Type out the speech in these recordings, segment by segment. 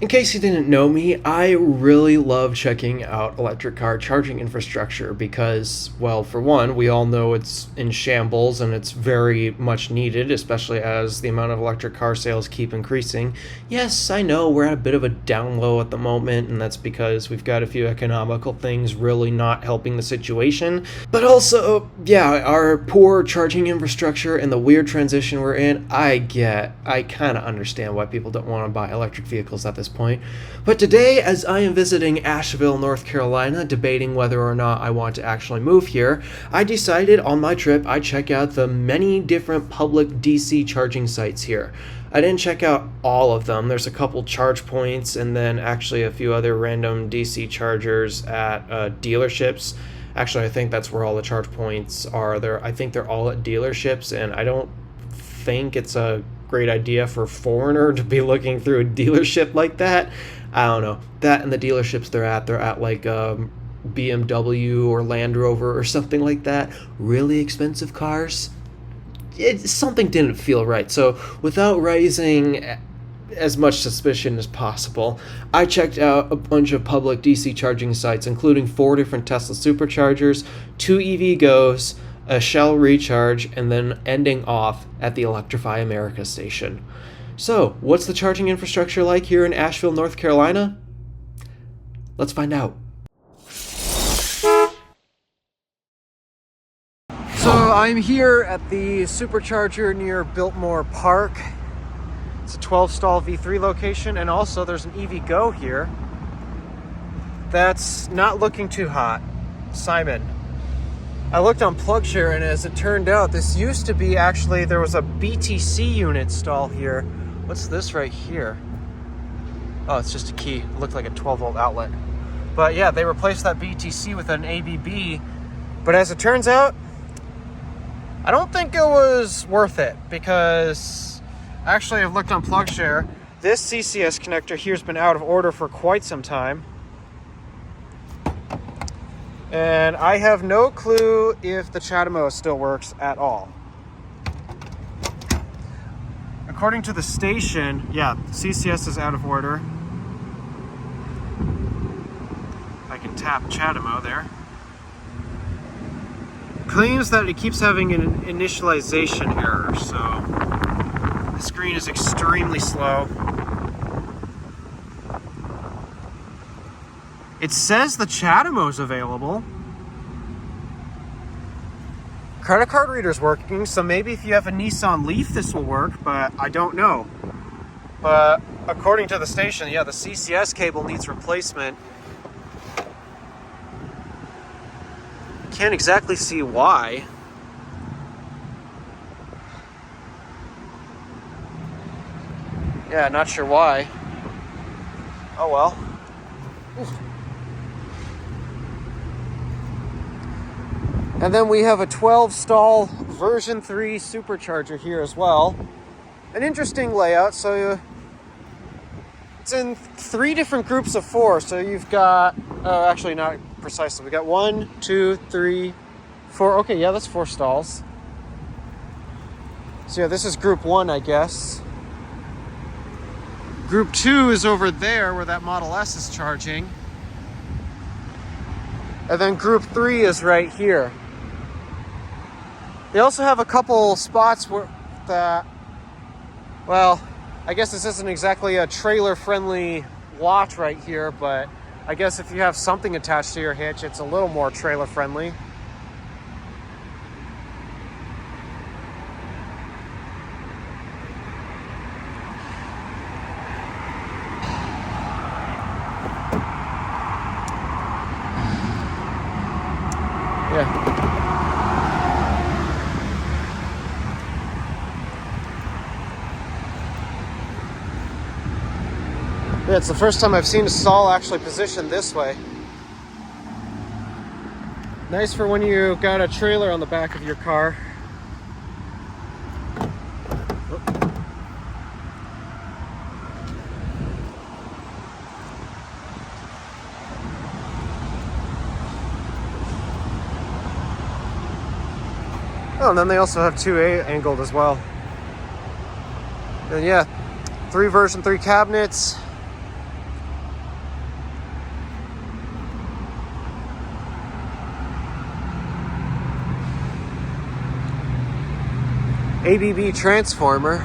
In case you didn't know me, I really love checking out electric car charging infrastructure because, well, for one, we all know it's in shambles and it's very much needed, especially as the amount of electric car sales keep increasing. Yes, I know we're at a bit of a down low at the moment, and that's because we've got a few economical things really not helping the situation. But also, yeah, our poor charging infrastructure and the weird transition we're in, I kind of understand why people don't want to buy electric vehicles at this point. But today, as I am visiting Asheville, North Carolina, debating whether or not I want to actually move here, I decided on my trip I'd check out the many different public DC charging sites here. I didn't check out all of them. There's a couple charge points and then actually a few other random DC chargers at dealerships. Actually, I think that's where all the charge points are. I think they're all at dealerships, and I don't think it's a great idea for a foreigner to be looking through a dealership like that. I don't know. That and the dealerships they're at like BMW or Land Rover or something like that. Really expensive cars. Something didn't feel right. So without raising as much suspicion as possible, I checked out a bunch of public DC charging sites, including 4 different Tesla superchargers, 2 EVgo's, a Shell recharge, and then ending off at the Electrify America station. So, what's the charging infrastructure like here in Asheville, North Carolina? Let's find out. So, I'm here at the supercharger near Biltmore Park. It's a 12-stall V3 location, and also there's an EVgo here that's not looking too hot. Simon. I looked on PlugShare, and as it turned out, this used to be actually, there was a BTC unit stall here. What's this right here? Oh, it's just a key. It looked like a 12-volt outlet. But yeah, they replaced that BTC with an ABB. But as it turns out, I don't think it was worth it, because actually I've looked on PlugShare. This CCS connector here has been out of order for quite some time. And I have no clue if the CHAdeMO still works at all. According to the station, yeah, CCS is out of order. I can tap CHAdeMO there. Claims that it keeps having an initialization error, so the screen is extremely slow. It says the CHAdeMO is available. Credit card reader's working, so maybe if you have a Nissan Leaf this will work, but I don't know. But according to the station, yeah, the CCS cable needs replacement. Can't exactly see why. Yeah, not sure why. Oh well. Ooh. And then we have a 12-stall version 3 supercharger here as well. An interesting layout. So it's in 3 different groups of 4. So you've got, actually not precisely. We got 1, 2, 3, 4. Okay, yeah, that's 4 stalls. So yeah, this is group 1, I guess. Group 2 is over there where that Model S is charging. And then group 3 is right here. They also have a couple spots where well, I guess this isn't exactly a trailer-friendly lot right here, but I guess if you have something attached to your hitch, it's a little more trailer-friendly. Yeah. Yeah, it's the first time I've seen a stall actually positioned this way. Nice for when you got a trailer on the back of your car. Oh, and then they also have 2A angled as well. And yeah, 3 version 3 cabinets. ABB transformer.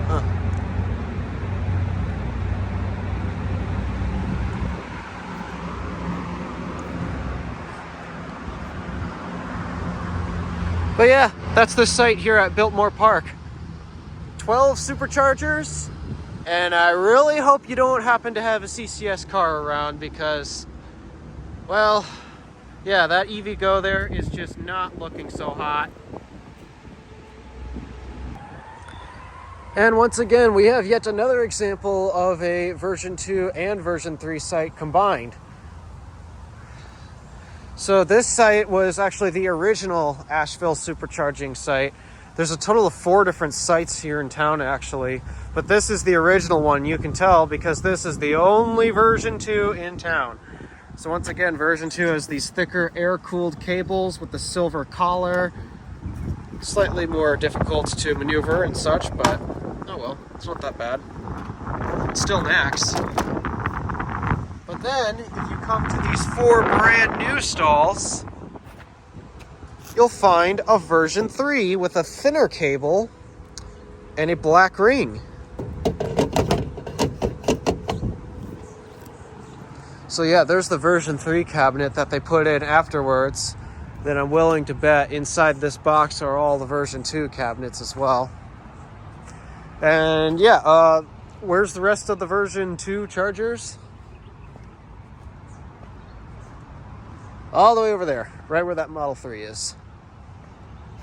Huh. But yeah, that's the site here at Biltmore Park. 12 superchargers, and I really hope you don't happen to have a CCS car around because, well, yeah, that EV Go there is just not looking so hot. And once again, we have yet another example of a version 2 and version 3 site combined. So this site was actually the original Asheville supercharging site. There's a total of 4 different sites here in town actually, but this is the original one. You can tell because this is the only version 2 in town. So once again, version 2 has these thicker air-cooled cables with the silver collar. Slightly more difficult to maneuver and such, but oh well, it's not that bad. It's still max. But then, if you come to these 4 brand new stalls, you'll find a version 3 with a thinner cable and a black ring. So yeah, there's the version 3 cabinet that they put in afterwards. Then I'm willing to bet inside this box are all the version 2 cabinets as well. And yeah, where's the rest of the version 2 chargers? All the way over there, right where that Model 3 is.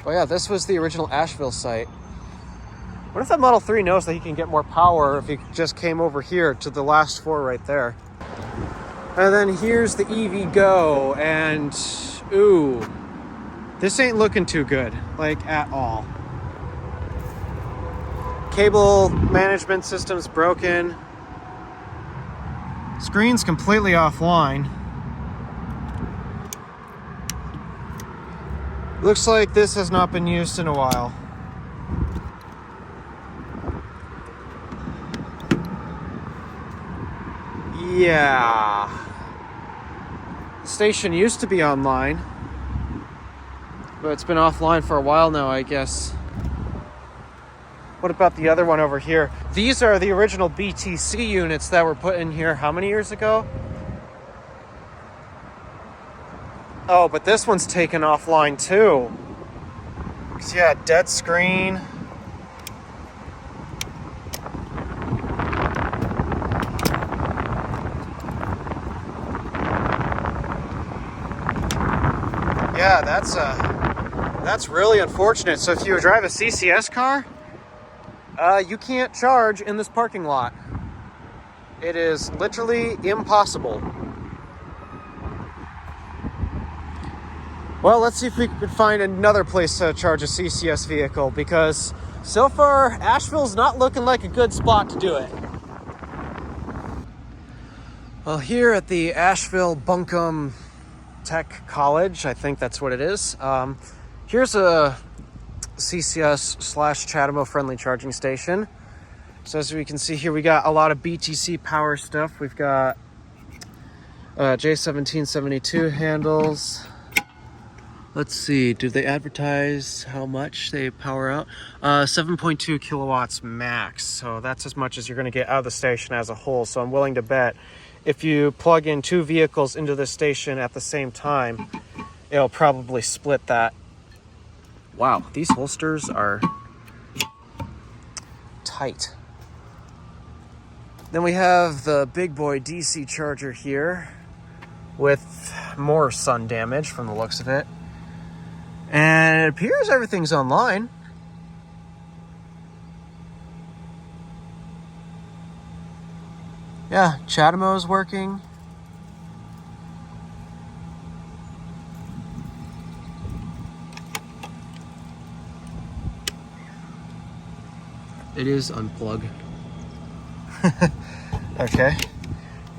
Oh yeah, this was the original Asheville site. What if that Model 3 knows that he can get more power if he just came over here to the last 4 right there? And then here's the EV Go, and ooh, this ain't looking too good, like at all. Cable management system's broken. Screen's completely offline. Looks like this has not been used in a while. Yeah. The station used to be online, but it's been offline for a while now, I guess. What about the other one over here? These are the original BTC units that were put in here how many years ago? Oh, but this one's taken offline too. 'Cause yeah, dead screen. Yeah, that's really unfortunate. So if you drive a CCS car, you can't charge in this parking lot. It is literally impossible. Well, let's see if we can find another place to charge a CCS vehicle, because so far, Asheville's not looking like a good spot to do it. Well, here at the Asheville Buncombe Tech College, I think that's what it is. Here's a CCS/Chatamo friendly charging station. So as we can see here, we got a lot of BTC power stuff. We've got J1772 handles. Let's see, do they advertise how much they power out? 7.2 kilowatts max. So that's as much as you're gonna get out of the station as a whole. So I'm willing to bet if you plug in 2 vehicles into the station at the same time, it'll probably split that. Wow, these holsters are tight. Then we have the big boy DC charger here with more sun damage from the looks of it. And it appears everything's online. Yeah, Chatamo's working. It is unplugged. Okay.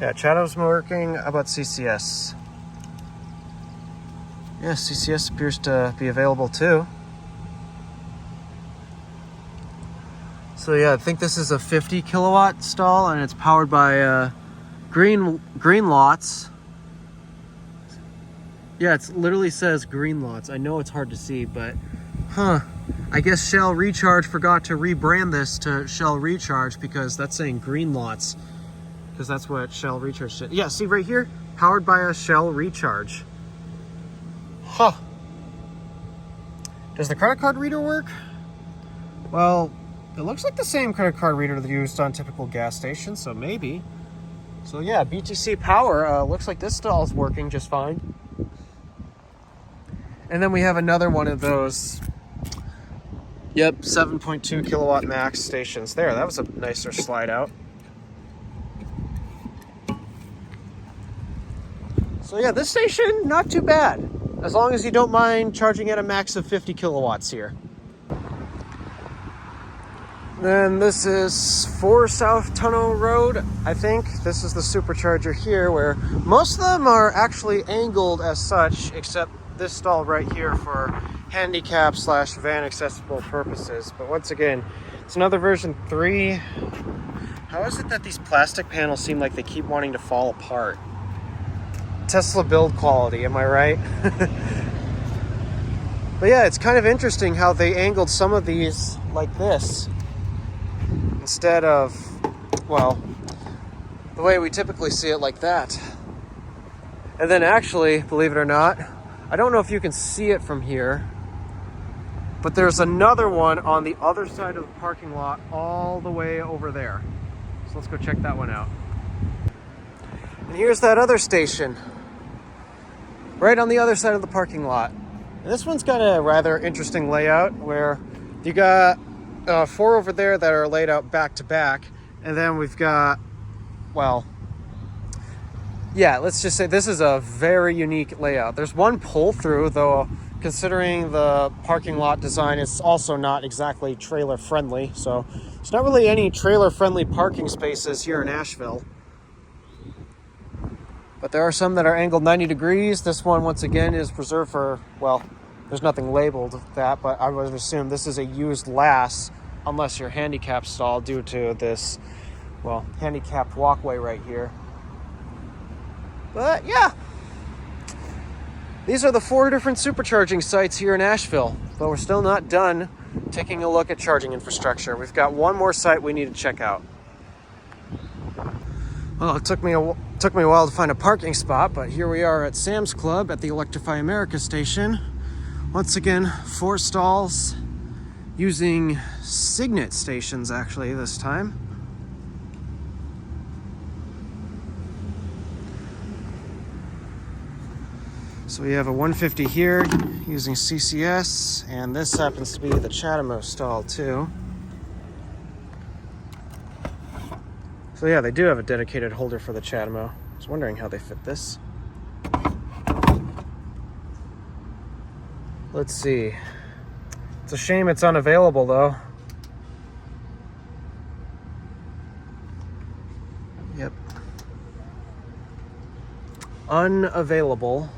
Yeah, Chatamo's working. How about CCS? Yeah, CCS appears to be available too. So yeah, I think this is a 50 kilowatt stall, and it's powered by green lots. Yeah, it literally says green lots. I know it's hard to see, but huh. I guess Shell Recharge forgot to rebrand this to Shell Recharge because that's saying green lots. Because that's what Shell Recharge did. Yeah, see right here? Powered by a Shell Recharge. Huh. Does the credit card reader work? Well, it looks like the same credit card reader that's used on typical gas stations, so maybe. So yeah, BTC Power, looks like this stall is working just fine. And then we have another one of those, yep, 7.2 kilowatt max stations. There, that was a nicer slide out. So yeah, this station, not too bad. As long as you don't mind charging at a max of 50 kilowatts here. Then this is 4 South Tunnel Road, I think. This is the supercharger here, where most of them are actually angled as such, except this stall right here for handicap/van accessible purposes. But once again, it's another version 3. How is it that these plastic panels seem like they keep wanting to fall apart? Tesla build quality, am I right? But yeah, it's kind of interesting how they angled some of these like this instead of, well, the way we typically see it like that. And then actually, believe it or not, I don't know if you can see it from here, but there's another one on the other side of the parking lot all the way over there. So let's go check that one out. And here's that other station, right on the other side of the parking lot. And this one's got a rather interesting layout where you got 4 over there that are laid out back to back. And then we've got, well, yeah, let's just say this is a very unique layout. There's one pull through, though, considering the parking lot design, it's also not exactly trailer friendly. So there's not really any trailer friendly parking spaces here in Asheville. But there are some that are angled 90 degrees. This one, once again, is reserved for, well, there's nothing labeled with that, but I would assume this is a used last, unless you're handicapped stall due to this, well, handicapped walkway right here. But yeah, these are the 4 different supercharging sites here in Asheville, but we're still not done taking a look at charging infrastructure. We've got one more site we need to check out. Well, it took me a while to find a parking spot, but here we are at Sam's Club at the Electrify America station. Once again, 4 stalls using Signet stations actually this time. So we have a 150 here using CCS, and this happens to be the Chatamo stall too. So yeah, they do have a dedicated holder for the Chatamo. I was wondering how they fit this. Let's see. It's a shame it's unavailable though. Yep. Unavailable.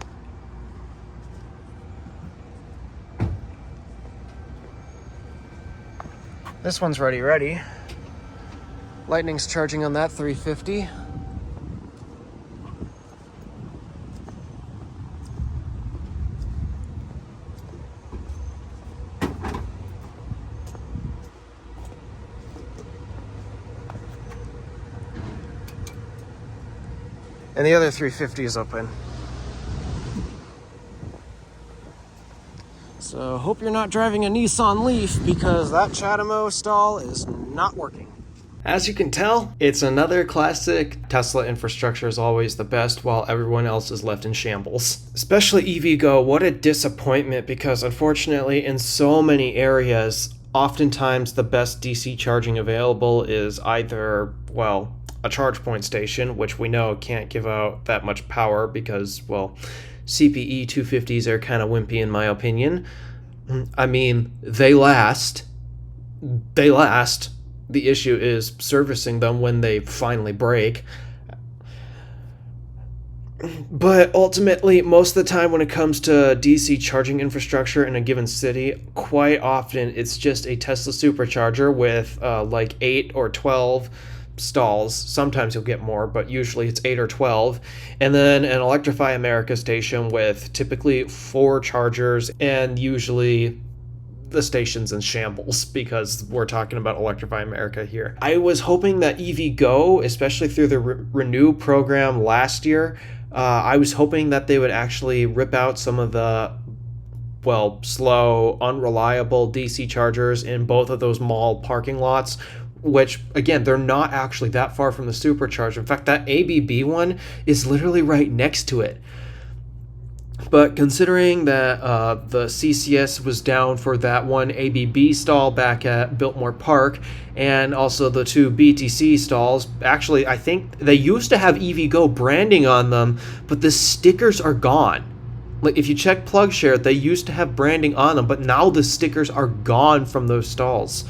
This one's ready. Lightning's charging on that 350. And the other 350 is open. So hope you're not driving a Nissan Leaf because that Chatamo stall is not working. As you can tell, it's another classic. Tesla infrastructure is always the best while everyone else is left in shambles. Especially EVgo, what a disappointment, because unfortunately in so many areas, oftentimes the best DC charging available is either, well, a charge point station, which we know can't give out that much power because, well, CPE 250s are kind of wimpy in my opinion. I mean, they last. The issue is servicing them when they finally break. But ultimately, most of the time when it comes to DC charging infrastructure in a given city, quite often it's just a Tesla supercharger with like 8 or 12 stalls. Sometimes you'll get more, but usually it's 8 or 12. And then an Electrify America station with typically 4 chargers and usually the station's in shambles because we're talking about Electrify America here. I was hoping that EVgo, especially through the Renew program last year, I was hoping that they would actually rip out some of the, well, slow, unreliable DC chargers in both of those mall parking lots, which, again, they're not actually that far from the supercharger. In fact, that ABB one is literally right next to it. But considering that the CCS was down for that one ABB stall back at Biltmore Park, and also the 2 BTC stalls, actually, I think they used to have EVgo branding on them, but the stickers are gone. Like, if you check PlugShare, they used to have branding on them, but now the stickers are gone from those stalls.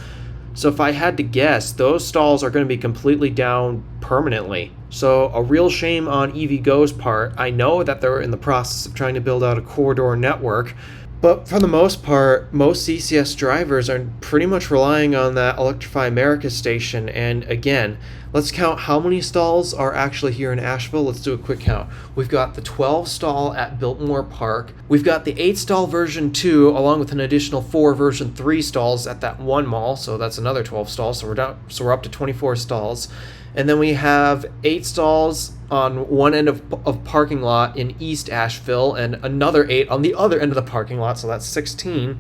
So if I had to guess, those stalls are going to be completely down permanently. So a real shame on EVgo's part. I know that they're in the process of trying to build out a corridor network, but for the most part, most CCS drivers are pretty much relying on that Electrify America station. And again, let's count how many stalls are actually here in Asheville. Let's do a quick count. We've got the 12 stall at Biltmore Park. We've got the 8 stall version 2, along with an additional 4 version 3 stalls at that one mall. So that's another 12 stalls. So we're up to 24 stalls. And then we have 8 stalls on one end of parking lot in East Asheville, and another 8 on the other end of the parking lot, so that's 16.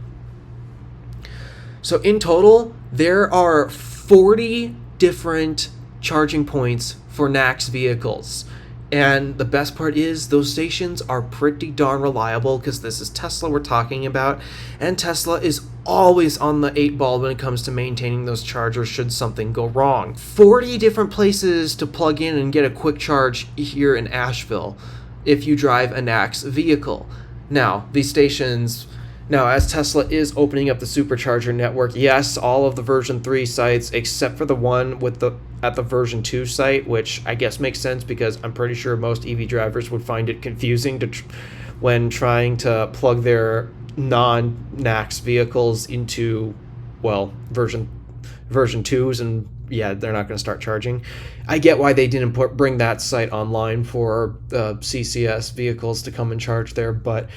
So in total, there are 40 different charging points for NACS vehicles. And the best part is those stations are pretty darn reliable, because this is Tesla we're talking about, and Tesla is always on the 8 ball when it comes to maintaining those chargers should something go wrong. 40 different places to plug in and get a quick charge here in Asheville if you drive a NACS vehicle. Now, these stations... Now, as Tesla is opening up the supercharger network, yes, all of the version 3 sites, except for the one with at the version 2 site, which I guess makes sense because I'm pretty sure most EV drivers would find it confusing when trying to plug their non-NACS vehicles into, well, version 2s, and yeah, they're not going to start charging. I get why they didn't bring that site online for CCS vehicles to come and charge there, but...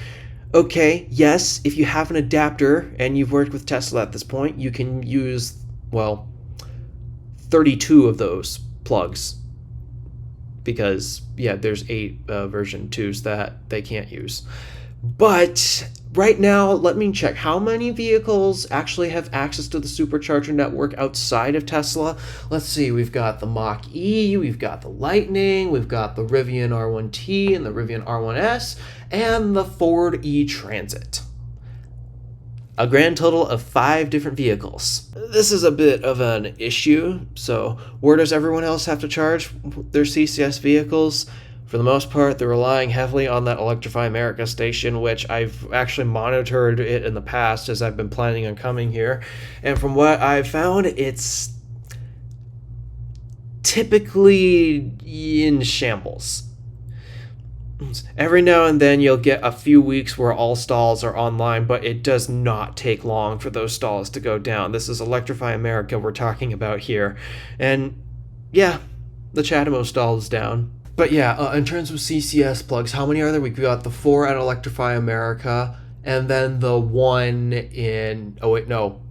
Okay, yes, if you have an adapter and you've worked with Tesla at this point, you can use, well, 32 of those plugs. Because, yeah, there's 8 version 2s that they can't use. But right now, let me check. How many vehicles actually have access to the supercharger network outside of Tesla? Let's see. We've got the Mach-E, we've got the Lightning, we've got the Rivian R1T and the Rivian R1S, and the Ford e-Transit. A grand total of 5 different vehicles. This is a bit of an issue. So where does everyone else have to charge their CCS vehicles? For the most part, they're relying heavily on that Electrify America station, which I've actually monitored it in the past as I've been planning on coming here. And from what I've found, it's typically in shambles. Every now and then you'll get a few weeks where all stalls are online, but it does not take long for those stalls to go down. This is Electrify America we're talking about here. And yeah, the Chatamo stall is down. But yeah, in terms of CCS plugs, how many are there? We've got the 4 at Electrify America, and then the 1 in... Oh, wait, no.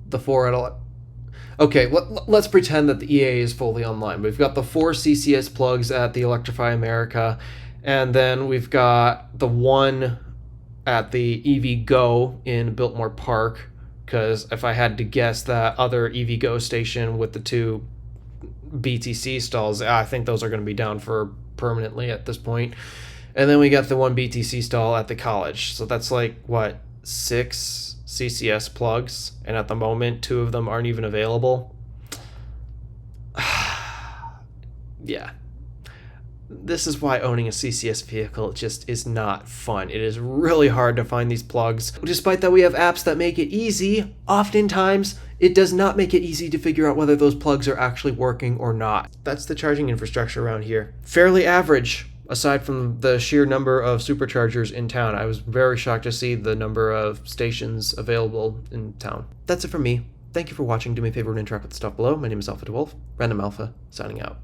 The 4 at... Okay, let's pretend that the EA is fully online. We've got the 4 CCS plugs at the Electrify America, and then we've got the 1 at the EVgo in Biltmore Park, because if I had to guess, that other EVgo station with the 2 BTC stalls, I think those are going to be down for permanently at this point. And then we got the 1 BTC stall at the college. So that's like, what, 6 CCS plugs? And at the moment, 2 of them aren't even available. Yeah. This is why owning a CCS vehicle just is not fun. It is really hard to find these plugs. Despite that we have apps that make it easy, oftentimes it does not make it easy to figure out whether those plugs are actually working or not. That's the charging infrastructure around here. Fairly average, aside from the sheer number of superchargers in town. I was very shocked to see the number of stations available in town. That's it for me. Thank you for watching. Do me a favor and interact with the stuff below. My name is DeWolf, Random Alpha, signing out.